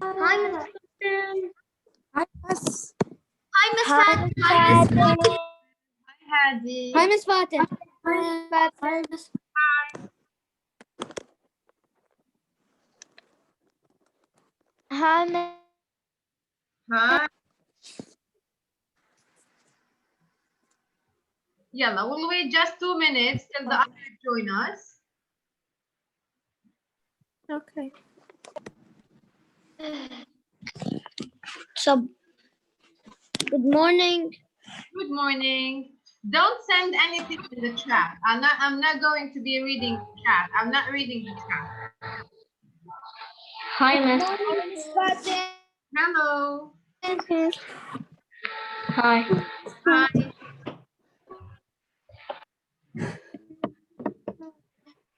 Hi, Miss Fatin. Hi, Miss. Hi, Miss Fatin. Hi, Miss Fatin. Hi, Hadi. Hi, Miss Fatin. Hi, Miss. Hi, Miss. Hi. Yalla, we'll wait just 2 minutes till the others join us. Okay. So, good morning. Good morning. Don't send anything in the chat. I'm not going to be reading the chat. I'm not reading the chat. Hi, Miss. Miss Fatin. Hello. Hi. Hi.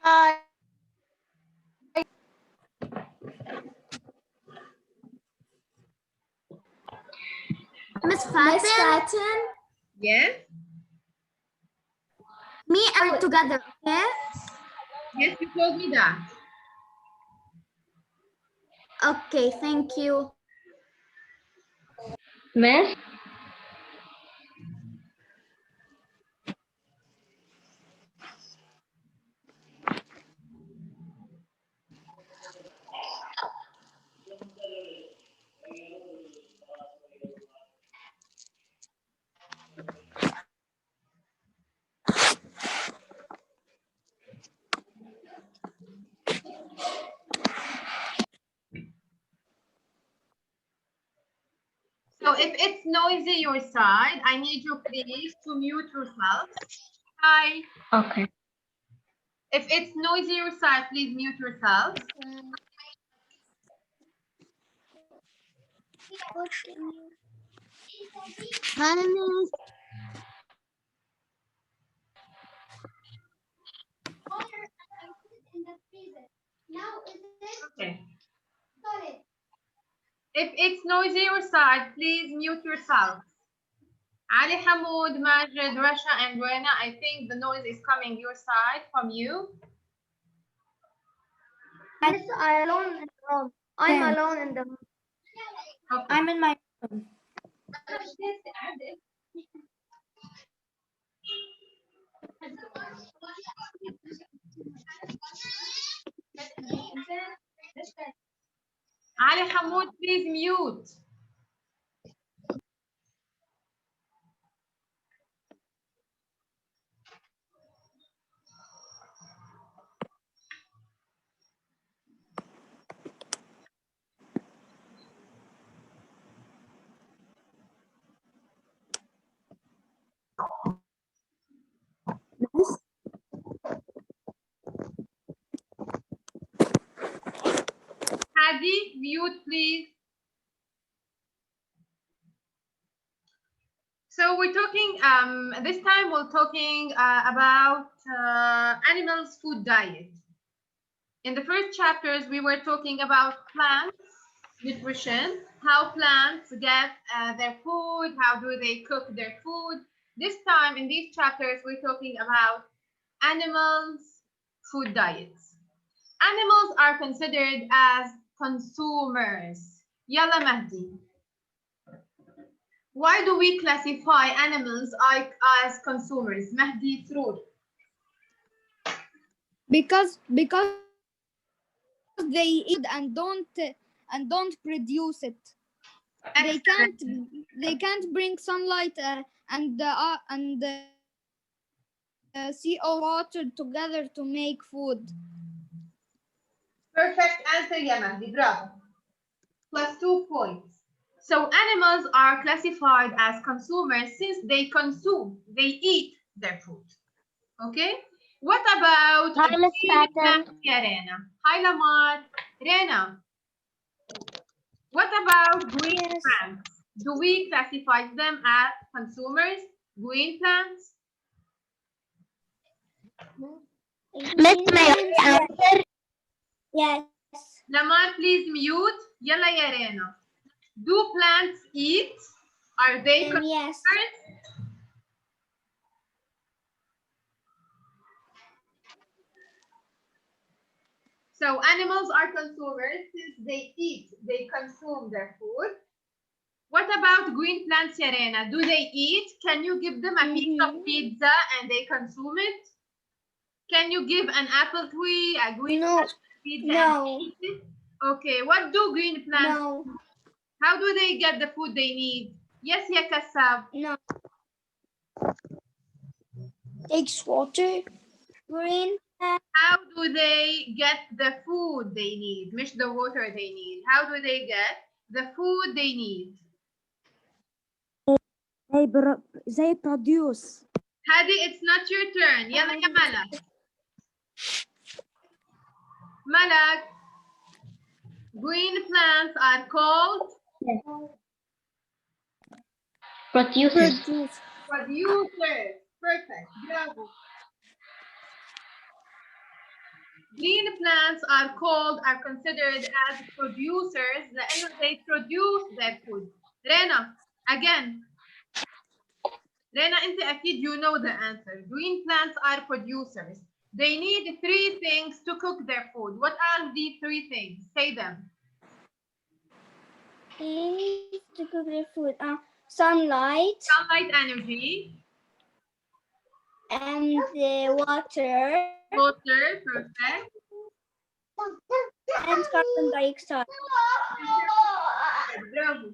Hi. Miss Fatin. Yes? Me and together, okay? Yes, you told me that. Okay, thank you. Miss? So if it's noisy your side, I need you please to mute yourself. Hi. Okay. If it's noisy your side, please mute yourself. Hi, Miss. Okay. If it's noisy your side, please mute yourself. Ali, Hamoud, Majid, Rasha, and Rena, I think the noise is coming your side from you. Miss, I'm alone in the room. I'm Yeah. alone in the room. Okay. I'm in my room. Ali, Hamoud, please mute. Hadi, mute, please. So we're talking, this time we're talking about animals' food diet. In the first chapters, we were talking about plants, nutrition, how plants get their food, how do they cook their food. This time in these chapters, we're talking about animals' food diets. Animals are considered as consumers. Yalla Mahdi. Why do we classify animals as consumers? Mahdi Thrur. Because they eat and don't produce it. They can't bring sunlight and CO water together to make food. Perfect answer, ya Mahdi. Bravo. Plus 2 points. So animals are classified as consumers since they consume, they eat their food. Okay? What about Hi, Miss green Fatima. plants, ya Rena? Hi, Lamar. Rena, what about green Yes. plants? Do we classify them as consumers? Green plants? Miss, may I answer? Yes. Lamar, please mute. Yalla ya Rena. Do plants eat? Are they consumers? Yes. So animals are consumers since they eat, they consume their food. What about green plants, Serena? Do they eat? Can you give them a piece of pizza and they consume it? Can you give an apple tree, a green plant pizza and they eat it? Okay, what do green plants No. do? How do they get the food they need? Yes, ya Kassab. No. Takes water. Green. How do they get the food they need? Mish the water they need. How do they get the food they need? They produce. Hadi, it's not your turn. Yalla ya Malak. Malak. Green plants are called Producers. producers. Perfect. Bravo. Green plants are considered as producers لأنه they produce their food. Rena, again. Rena, أنت أكيد you know the answer. Green plants are producers. They need 3 things to cook their food. What are the 3 things? Say them. Things to cook their food. Sunlight. Sunlight energy. And the water. Water, perfect. And carbon dioxide. Bravo.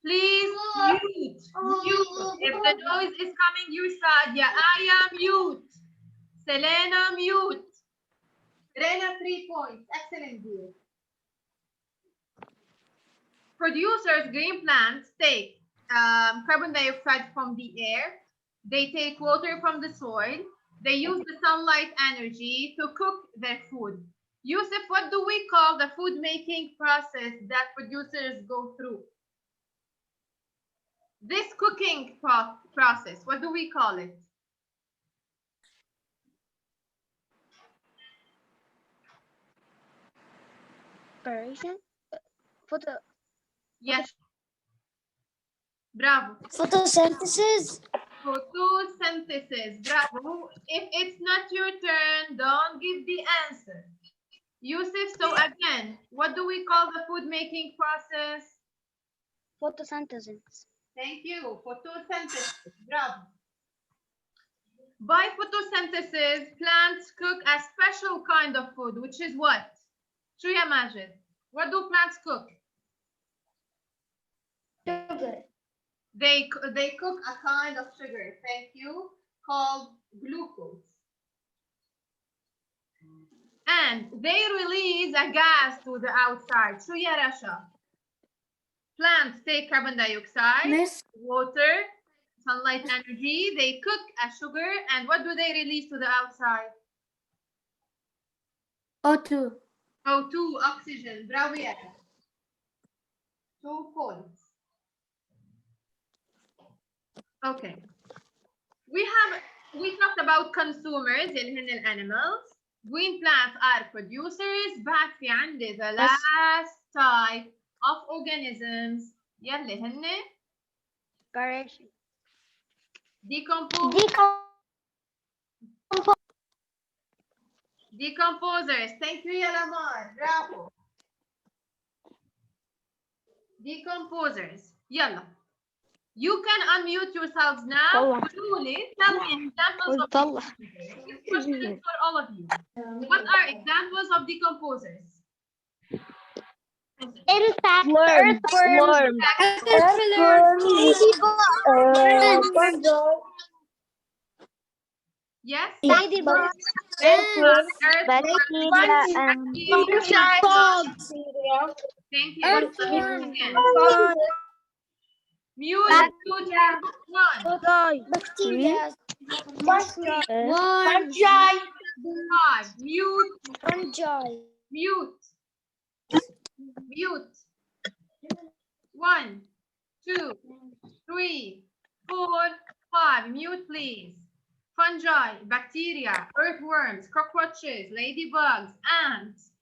Please mute. Mute. If the noise is coming your side, ya Aya, mute. Selena, mute. Rena, 3 points. Excellent, dear. Producers, green plants take carbon dioxide from the air. They take water from the soil. They use the sunlight energy to cook their food. Yusuf, what do we call the food making process that producers go through? This cooking process, what do we call it? Preparation. Yes. Bravo. Photosynthesis. Photosynthesis. Bravo. If it's not your turn, don't give the answer. Yusuf, so again, what do we call the food making process? Photosynthesis. Thank you. Photosynthesis. Bravo. By photosynthesis, plants cook a special kind of food, which is what? شو يا ماجد? What do plants cook? Sugar. They cook a kind of sugar, thank you, called glucose. And they release a gas to the outside. شو يا رشا? Plants take carbon dioxide, Miss, water, sunlight energy. They cook a sugar, and what do they release to the outside? O2. O2, oxygen. Bravo يا رشا. 2 points. Okay. We talked about consumers اللي هن animals. Green plants are producers. بعد في عندي the last type of organisms يلي هن decomposers. Thank you يا لمار. برافو. Decomposers. يلا. You can unmute yourselves now. Truly, tell me examples of decomposers. This question is for all of you. What are examples of decomposers? Yes? Ladybug. Earthworms, Frogs. Thank you. Mute, one. Bacteria. Fungi. 5. Mute. Fungi. Mute. Mute. 1, 2, 3, 4, 5. Mute, please. Fungi, bacteria, earthworms, cockroaches, ladybugs, ants.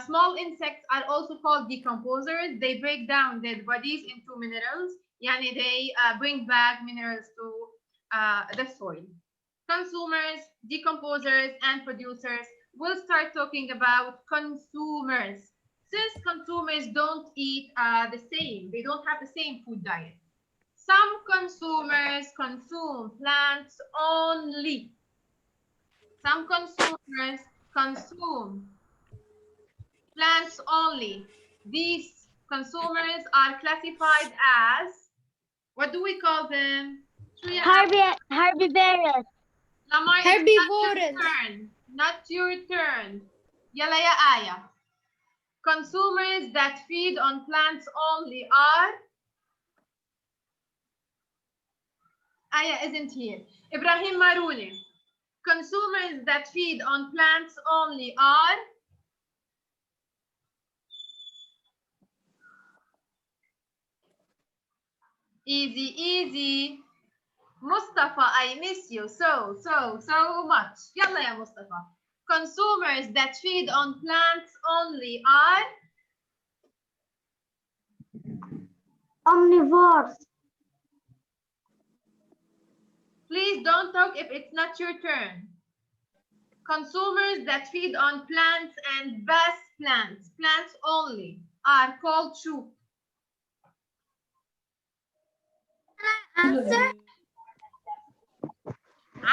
Small insects are also called decomposers. They break down dead bodies into minerals. Yani they bring back minerals to the soil. Consumers, decomposers, and producers. We'll start talking about consumers. Since consumers don't eat the same, they don't have the same food diet. Some consumers consume plants only. Some consumers consume plants only. These consumers are classified as, what do we call them? Herbivorous. Lamar, Herbivores. not your turn. Yalla ya Aya. Consumers that feed on plants only are. Aya isn't here. Ibrahim Maruni. Consumers that feed on plants only are. Easy, easy. Mustafa, I miss you so much. Yalla ya Mustafa. Consumers that feed on plants only are. Omnivores. Please don't talk if it's not your turn. Consumers that feed on plants and best plants only, are called shoo. Answer.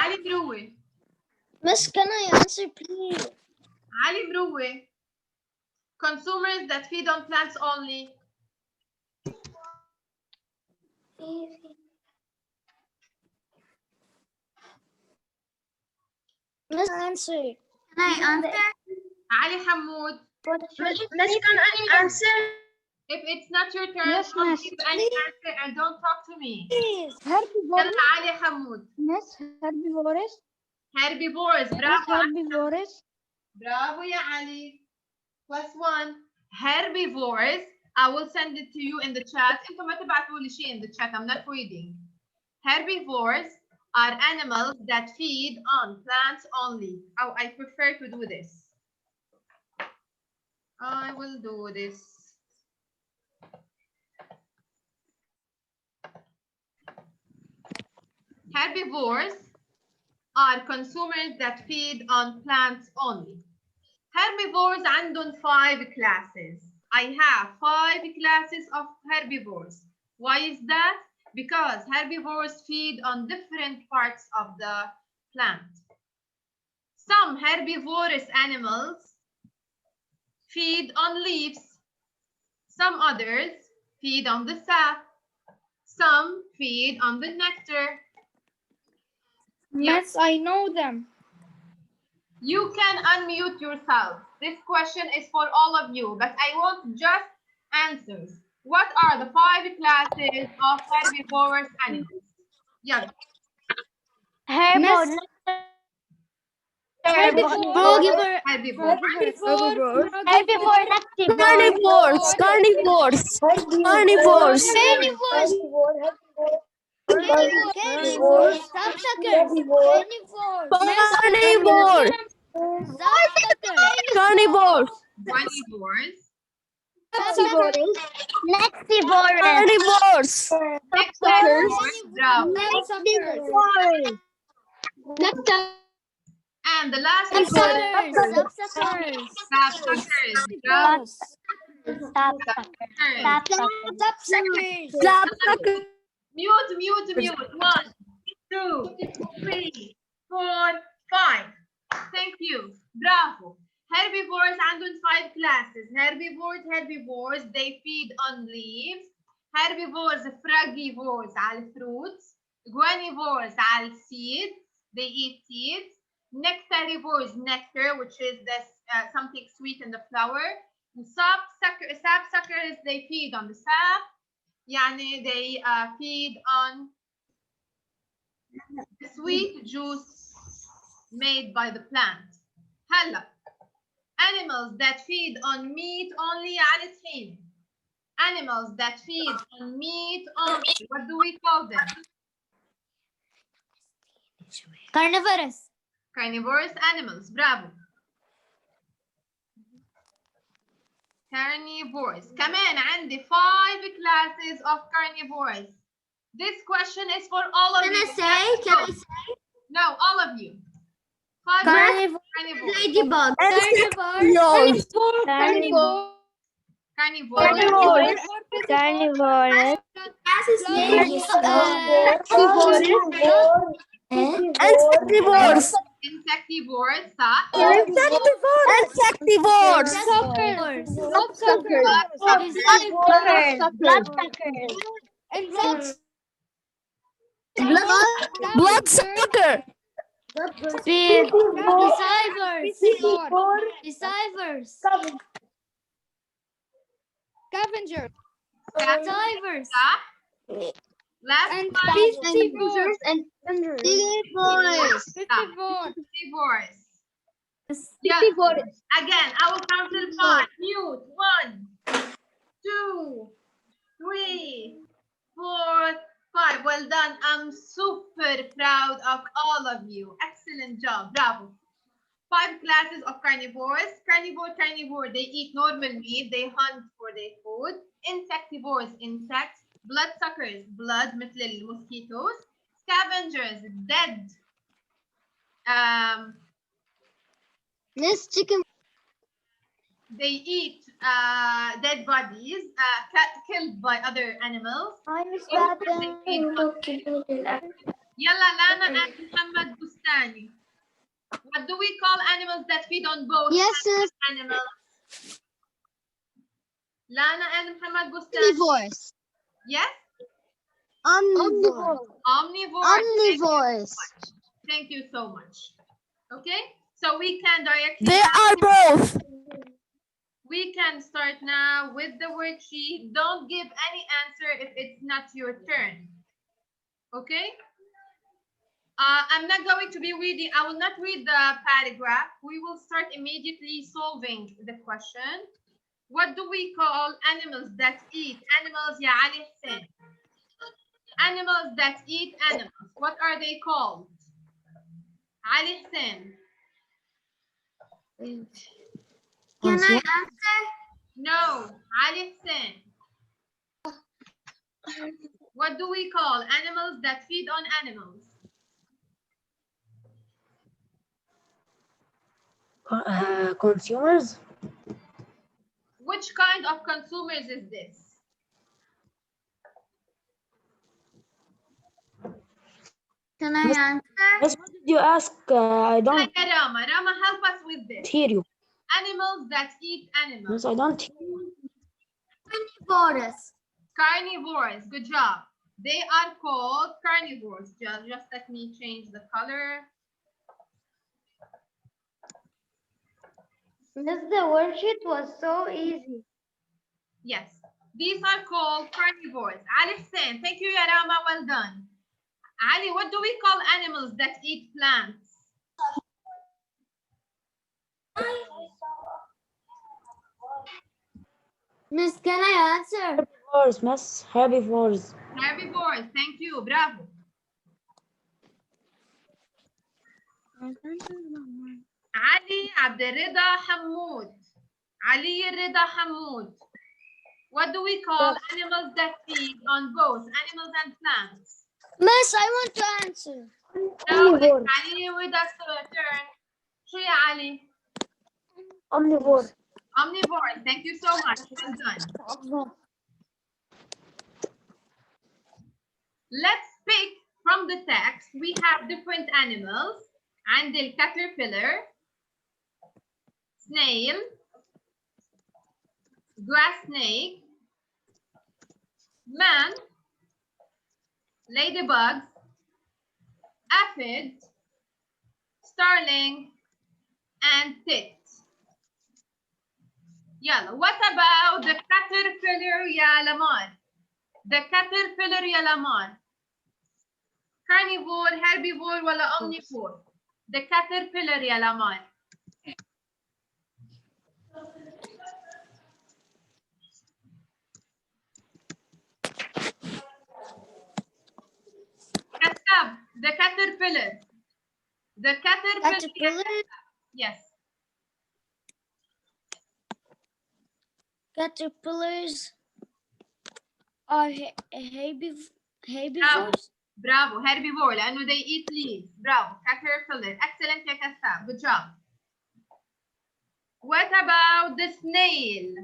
Ali Browe. Miss, can I answer, please? Ali Browe. Consumers that feed on plants only. Miss, answer. Can I answer? Ali Hamoud. Miss, can I answer? If it's not your turn, Yes, don't miss. give any answer and don't talk to me. Please. Herbivores. Yalla Ali Hamoud. Miss, herbivores. Herbivores. Miss, Bravo. herbivores. Bravo ya Ali. +1. Herbivores. I will send it to you in the chat. انتم ما تبعتوا لي شيء in the chat. I'm not reading. Herbivores are animals that feed on plants only. Oh, I prefer to do this. I will do this. Herbivores are consumers that feed on plants only. Herbivores عندهم 5 classes. I have 5 classes of herbivores. Why is that? Because herbivores feed on different parts of the plant. Some herbivorous animals feed on leaves. Some others feed on the sap. Some feed on the nectar. Yes, I know them. You can unmute yourself. This question is for all of you, but I want just answers. What are the 5 classes of herbivorous animals? Yeah. Herbivores. Herbivores. Herbivores. Carnivores. Carnivores. Carnivores. Carnivores. Sapsuckers. Carnivores. Carnivores. Carnivores. Carnivores. Carnivores. Bravo. And the last one, Sapsuckers. sapsuckers. Bravo. Sapsuckers. Mute. 1, 2, 3, 4, 5. Thank you. Bravo. Herbivores عندهم 5 classes. Herbivores, they feed on leaves. Herbivores, frugivores على fruits. Guanivores على seeds. They eat seeds. Nectarivores, nectar, which is this something sweet in the flower. Sapsuckers, they feed on the sap. يعني they feed on the sweet juice made by the plant. هلا animals that feed on meat only على الحين. Animals that feed on meat only. What do we call them? Carnivorous. Carnivorous animals. Bravo. Carnivores. كمان عندي 5 classes of carnivores. This question is for all of you. Can I say? No, all of you. 5 Carnivore. carnivores. Ladybug. Yours. Carnivore. Carnivores. Carnivores. Insectivores. Insectivores. صح. Insectivores. Bloodsuckers. Bloodsucker. Deceivers. Scavengers. Divers. صح. Last And one. piscivores. Piscivores. Yeah. Again, I will count till 5. Mute. 1, 2, 3, 4, 5. Well done. I'm super proud of all of you. Excellent job. Bravo. 5 classes of carnivores. Carnivore. They eat normal meat. They hunt for their food. Insectivores, insects. Bloodsuckers, blood, مثل المosquitoes. Scavengers, dead. Chicken. They eat dead bodies killed by other animals. يلا لانا and Muhammad Bustani. What do we call animals that feed on both animals? Lana and Muhammad Bustani. Omnivores. Yes? Omnivores. Thank you so much. Okay? So we can directly... They are both. We can start now with the worksheet. Don't give any answer if it's not your turn. Okay? I'm not going to be reading. I will not read the paragraph. We will start immediately solving the question. What do we call animals that eat animals? Ya Ali Hussein. Animals that eat animals. What are they called? Ali Hussein. Can I answer? No, Ali Hussein. What do we call animals that feed on animals? Consumers. Which kind of consumers is this? Can I answer? Yes, what did you ask? I don't Rama, help us with this. hear you. Animals that eat animals. Yes, I don't hear you. Carnivorous. Carnivores. Good job. They are called carnivores. Just let me change the color. The worksheet was so easy. Yes. These are called carnivores. Ali Hussein. Thank you, Yarama. Well done. Ali, what do we call animals that eat plants? Miss, can I answer? Herbivores, miss. Herbivores. Herbivores. Thank you. Bravo. Ali Abderrida Hamoud. Ali Rida Hamoud. What do we call animals that feed on both animals and plants? Miss, I want to answer. Now, Ali with us turn. شو يا Ali? Omnivore. Omnivores. Thank you so much. Well done. Let's pick from the text. We have different animals. And the caterpillar, snail, grass snake, man, ladybugs, aphid, starling, and tit. Yalla, what about the caterpillar ya Lamar? The caterpillar ya Lamar. carnivore, herbivore ولا omnivore؟ the caterpillar يا لمال. كتاب the caterpillar. The caterpillar. Yes. Caterpillars are herbivores. برافو herbivore لأنه they eat leaves. برافو caterpillar. Excellent يا كتاب. Good job. What about the snail?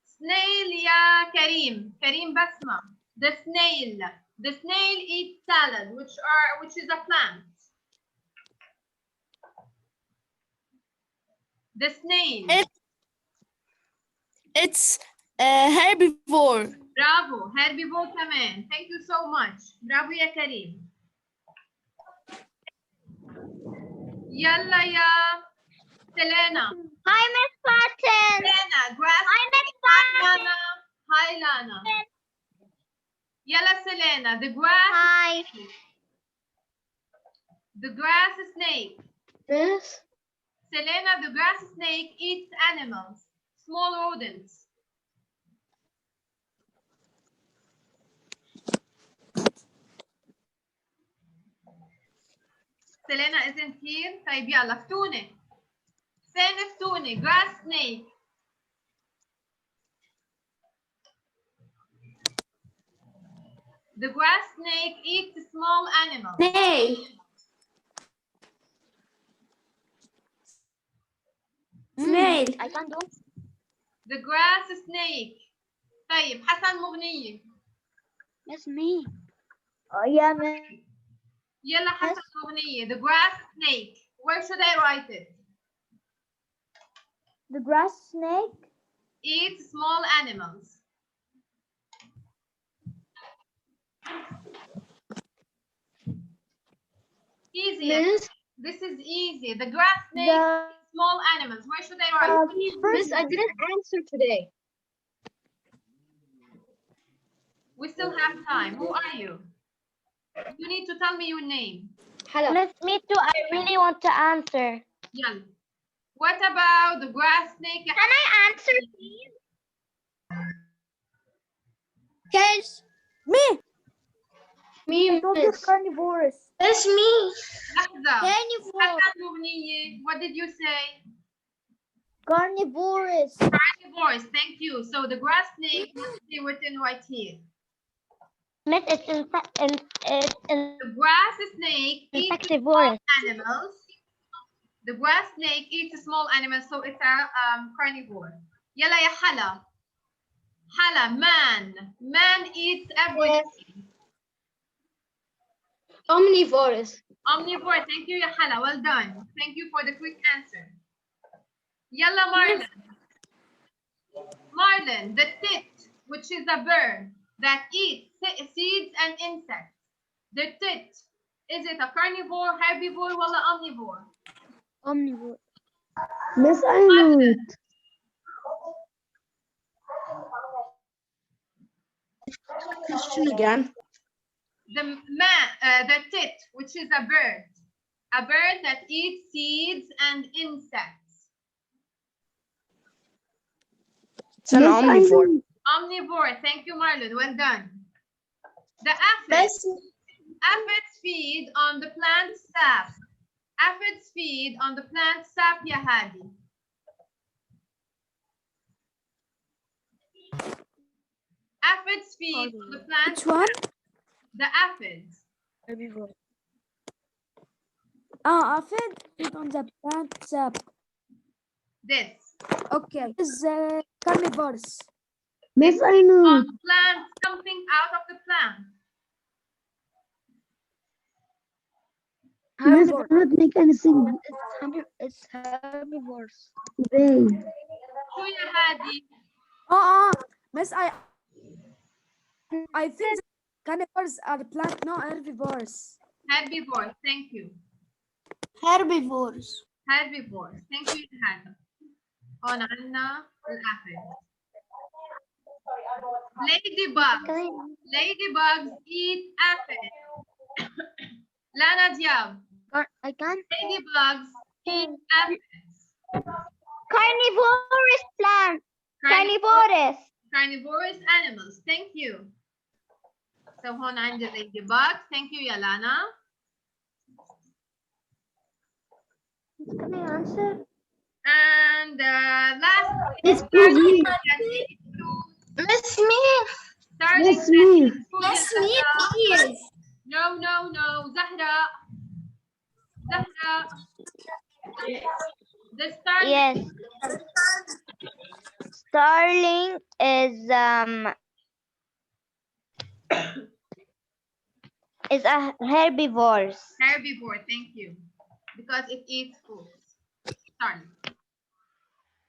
Snail يا كريم. كريم بسمة. The snail. The snail eats salad, which is a plant. The snail. It's herbivore. برافو herbivore كمان. Thank you so much. برافو يا كريم. يلا يا سيلينا. Hi, Miss Martin. سيلينا grass. Hi, Miss Hi Martin. Lana. Hi Lana. يلا سيلينا. The grass. Hi. The grass snake. This. Selena, the grass snake eats animals, small rodents. Selena isn't here. طيب يلا فتونة. فين فتونة؟ Grass snake. The grass snake eats small animals. Snake. Snail. I can't do. The grass snake. طيب حسن مغنية. That's me. Oh yeah, man. يلا حسن مغنية. The grass snake. Where should I write it? The grass snake Eats small animals. Easy. Miss, This is easy. The grass snake eats small animals. Where should I write it? Miss, I didn't answer today. We still have time. Who are you? You need to tell me your name. Hello. Miss, me too. I really want to answer. Yalla. What about the grass snake? Can I answer, please? Guys. Me. Me, Miss. Carnivorous. It's me. لحظة. Carnivore. حسن مغنية. What did you say? Carnivorous. Carnivores. Thank you. So the grass snake must be written right here. Miss, it's The grass snake eats insectivorous. animals. The grass snake eats small animals, so it's a carnivore. Yalla ya hala. Hala, man. Man eats everything. Omnivorous. Omnivore. Thank you, ya hala. Well done. Thank you for the quick answer. Yalla, Marlon. Marlon, the tit, which is a bird that eats seeds and insects. The tit, is it a carnivore, herbivore, or omnivore? Omnivore. Miss, I know it. Question again. The tit, which is a bird that eats seeds and insects. It's an omnivore. Omnivore. Thank you, Marlon. Well done. The aphids. Aphids feed on the plant sap. Aphids feed on the plant sap, ya Hadi. Aphids feed on the plant. Which one? The aphids. Herbivore. Aphid feed on the plant sap. This. Okay. Is carnivorous. Miss, I know On it. plant, something out of the plant. Miss, Herbivore. cannot make anything. It's herbivores. They. Who ya Hadi? Miss, I think the carnivores are plant, no herbivores. Herbivores. Thank you. Herbivores. Herbivores. Thank you, ya Hadi. On عنا الأفد. Ladybugs. Ladybugs eat aphids. Lana Diab. I can. Ladybugs eat aphids. Carnivorous plant. Carnivorous Carnivorous. carnivorous animals. Thank you. So هون عندي ladybugs. Thank you يا لانا. Can I answer? And last Miss starling Smith. plantain fruit. Miss Smith. Starling Miss Smith. plantain fruit Miss is Smith, Zahra. please. No. Zahra. Zahra. The starling. Yes. Starling is a herbivore. Herbivore, thank you. Because it eats fruits. Starling.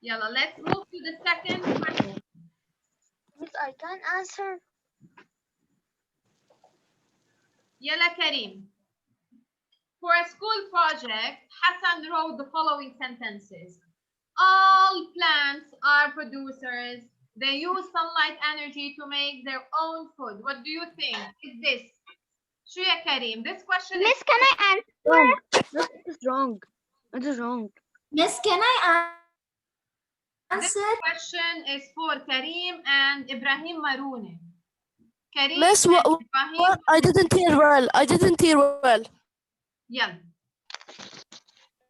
Yalla, let's move to the second question. Miss, I can answer. Yalla Karim. For a school project, Hassan wrote the following sentences. All plants are producers. They use sunlight energy to make their own food. What do you think? Is this? شو يا كريم? This question is Miss, can I answer? Wrong. This is wrong. It is wrong. Miss, can I this answer? question is for Karim and Ibrahim Maroune. Karim Miss, and what? Ibrahim. I didn't hear well. I didn't hear well. Yeah.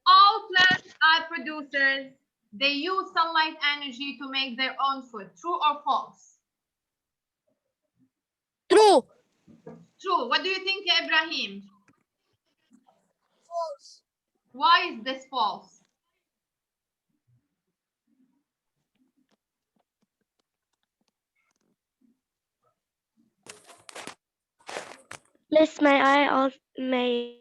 All plants are producers. They use sunlight energy to make their own food. True or false? True. True. What do you think, Ibrahim? False. Why is this false? Miss, may I also may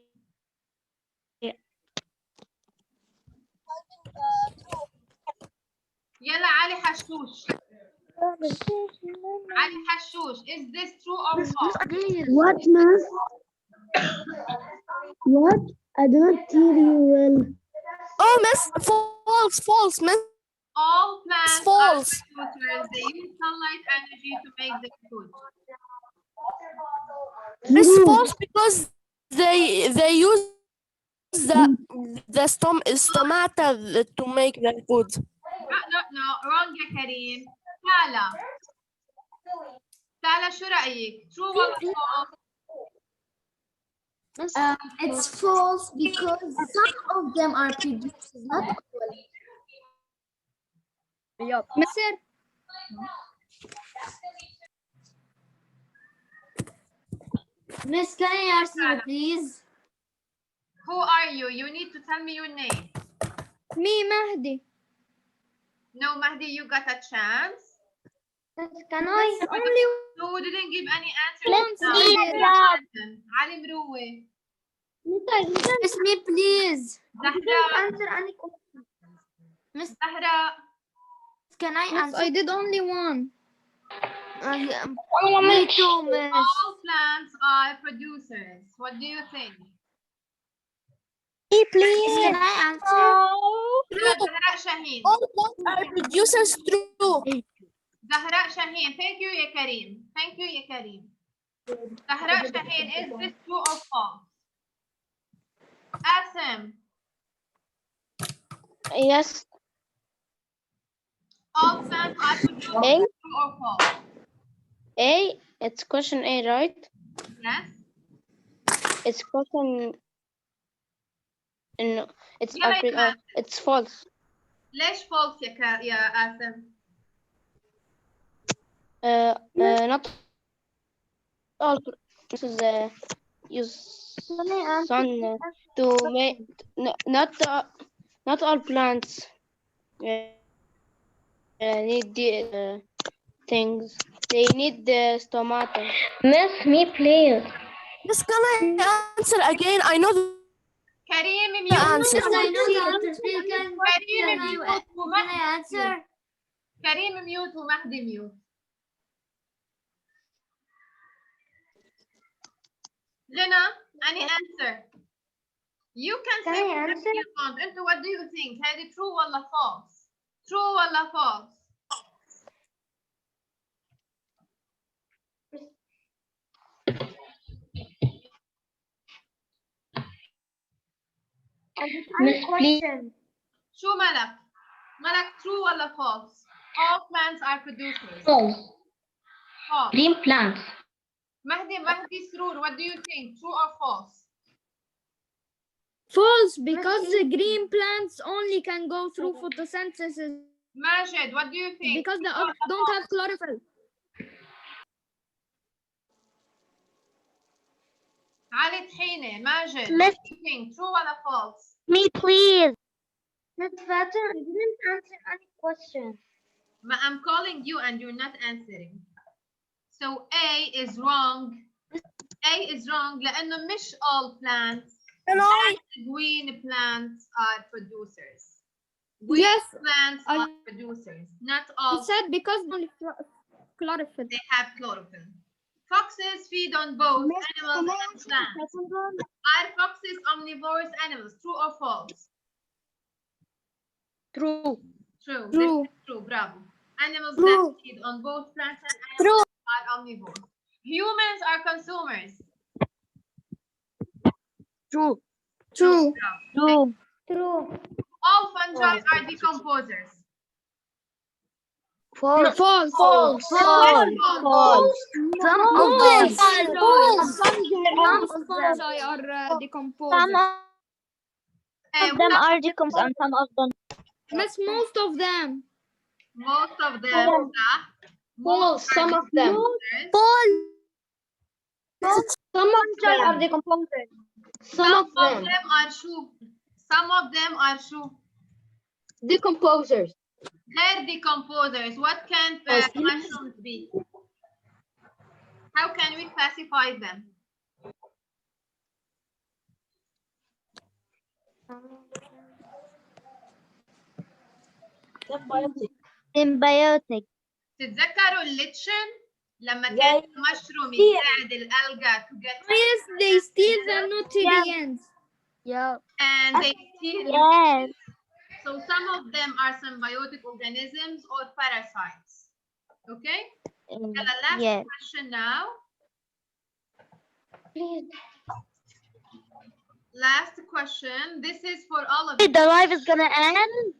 Yalla Ali Hashush. Ali Hashush, is this true or false? What, Miss? What? I don't hear you well. Oh, Miss, false, Miss. All plants false. are producers. They use sunlight energy to make their food. It's True. false because they use the stomata to make their food. No. Wrong يا كريم. تالا شو رأيك؟ True or false? it's false because some of them are producers, not all. Yup. Mister, Miss, can I answer, please? Who are you? You need to tell me your name. Me, Mahdi. No, Mahdi, you got a chance. Can I? Only No, didn't give any answer. Let's No. see that. Ali Mrouwe. Miss me, please. Zahra. Answer any question. Miss, Zahra. can I yes, answer? I did only one. Me too, Miss. All plants are producers. What do you think? Please, can I answer? Zahra Shaheen. All plants are producers. True. Zahra Shaheen. Thank you, ya Karim. Thank you, ya Karim. Zahra Shaheen, is this true or false? Asim. Yes. All plants are producers. True or false? A. It's question A, right? Yes. It's question. No, it's يلا يا إمام. it's false. ليش false يا آسم؟ Not all. This is use sun to make not all plants need the things. They need the stomata. Miss me, please. Miss, can I answer again? I know كريم the ميوت. answer. كريم ميوت Can ومهدي. I answer? كريم ميوت ومهدي ميوت. Lena, any answer? You can say whatever you want. أنتوا what do you think? هذه true ولا false? True ولا false? Miss, please. شو ملك؟ ملك true ولا false? All plants are producers. False. False. Green plants. Mahdi Sroor, what do you think? True or false? False, because the green plants only can go through photosynthesis Majid, what do you think? because they don't have chlorophyll. Ali Tkhine, Majid, Miss- what do you think? True or false? Me, please. Miss Fatima, I didn't answer any question. I'm calling you and you're not answering. So A is wrong. A is wrong لأنه مش all plants. Green plants are producers. Green Yes, plants I- are producers. Not I all. said because only chlorophyll. They have chlorophyll. Foxes feed on both animals and plants. Are foxes omnivorous animals? True or false? True. True. True. This is true. Bravo. Animals True. that feed on both plants and animals are omnivores. Humans are consumers. True. True. Bravo. True. All fungi are decomposers. False. False. False. False. Some of them. Some fungi are decomposed. them are decomposed and some of them. Miss, most of them. Most of them. False. Some of them. Some of them are decomposed. Some of them are true. Some of them are true. Decomposers. They're decomposers. What can mushrooms be? How can we classify them? Symbiotic. تتذكروا الليتشن لما كان المشروم يساعد الألجا to get Yes, they steal the nutrients. Yeah. and they steal. Yes. So some of them are symbiotic organisms or parasites. Okay? The last Yes. question now. Please. Last question. This is for all of you. The live is gonna end.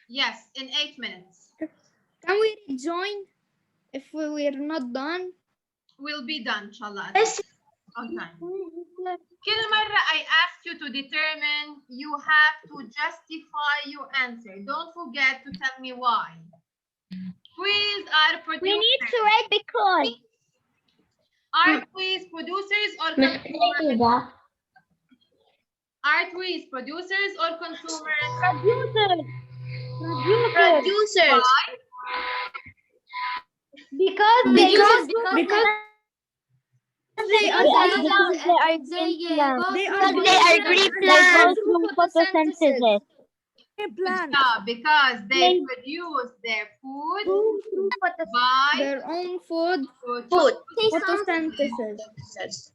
Yes, in 8 minutes. Can we join if we're not done? We'll be done, inshallah. On time. كل مرة I ask you to determine, you have to justify your answer. Don't forget to tell me why. Trees are producers. We need to write because. Are trees producers or consumers? Are trees producers or consumers? Producers. Why? Because They are green plants. photosynthesis. Yeah, because they produce their food by Their own food. Photosynthesis.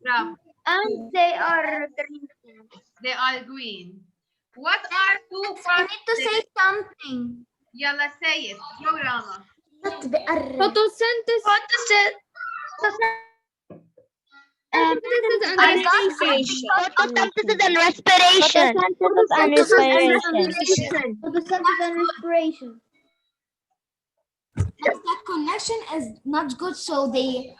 Bravo. And they are green plants. They are green. What are two I need to say something. Yalla, say it. Go, Rama. Photosynthesis. Photosynthesis and respiration. Photosynthesis and respiration. That connection is not good, so they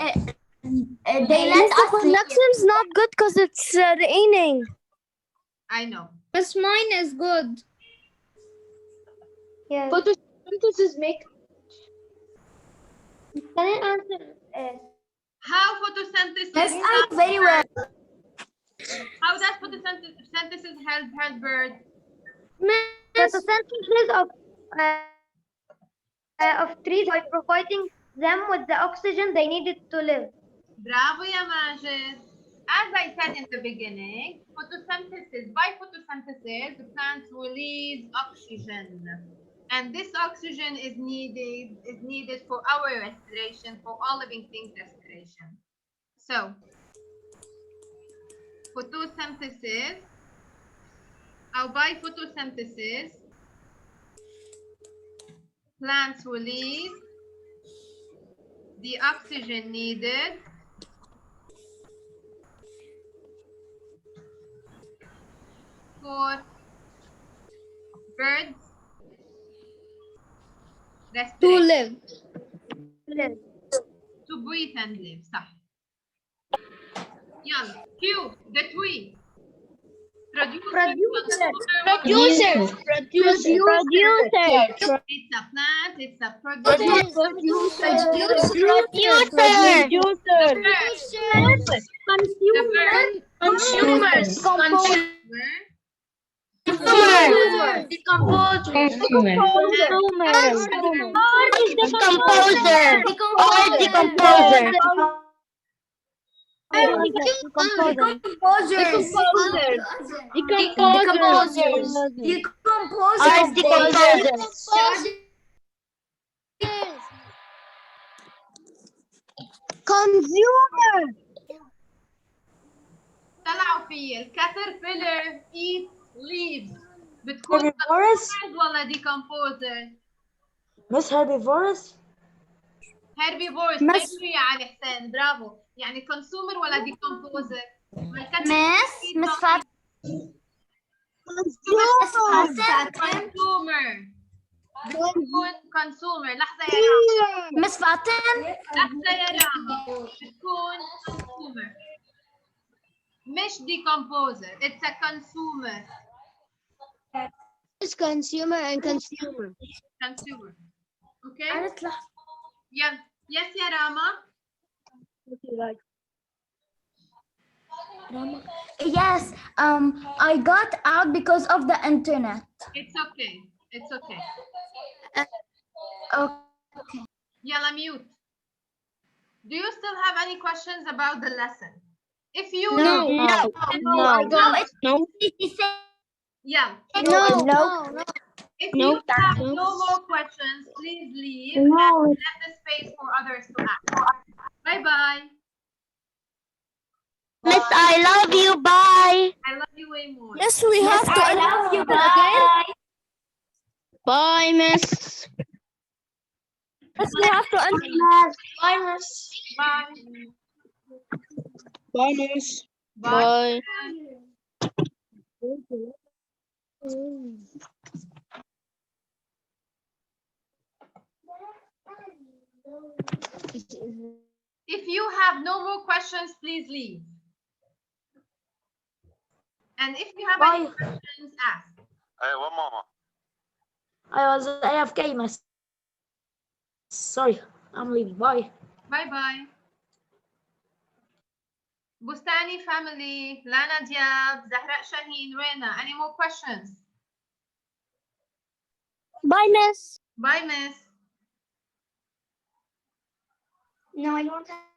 let us. Connection is not good because it's raining. I know. Miss, mine is good. Yes. Photosynthesis make. Can I answer? How photosynthesis Yes, very well. How does photosynthesis help birds? Photosynthesis of trees by providing them with the oxygen they needed to live. Bravo, ya Majid. As I said in the beginning, by photosynthesis, the plants release oxygen. And this oxygen is needed for our respiration, for all living things respiration. So, photosynthesis, or by photosynthesis, plants release the oxygen needed for birds? To Respirate. live. To breathe and live. صح. يلا. Q. The tree. Producer. Producer. It's a plant. It's a producer. Producer. The verb. Consumers. طلعوا فيه الكاتربيلر eat leaves. بتكون Herbivorous. ولا decomposer؟ Miss Herbivorous. herbivores. thank you يا علي حسين. برافو. يعني consumer ولا decomposer؟ Miss Fatima. consumer. بتكون consumer. لحظة يا رام. Miss Fatima. لحظة يا رام. بتكون consumer. مش decomposer. It's a consumer. It's consumer and consumer. Consumer. Okay. يلا. Yes يا راما. Yes, I got out because of the internet. It's okay. It's okay. Okay. Yalla, mute. Do you still have any questions about the lesson? If you No. Yeah. If No. you have no more questions, please leave and let the space for others to ask. Bye bye. Miss, I love you. Bye. I love you way more. Yes, we have to. I love you. Bye. Bye, Miss. Yes, we have to end. Bye. Bye, Miss. Bye. Bye. If you have no more questions, please leave. And if you have any questions, ask. ايوه ماما. I was AFK, miss. Sorry, I'm leaving. Bye. Bye bye. Bustani family, Lana Diab, Zahra Shaheen, Rena. Any more questions? Bye, Miss. Bye, Miss. No, I don't have.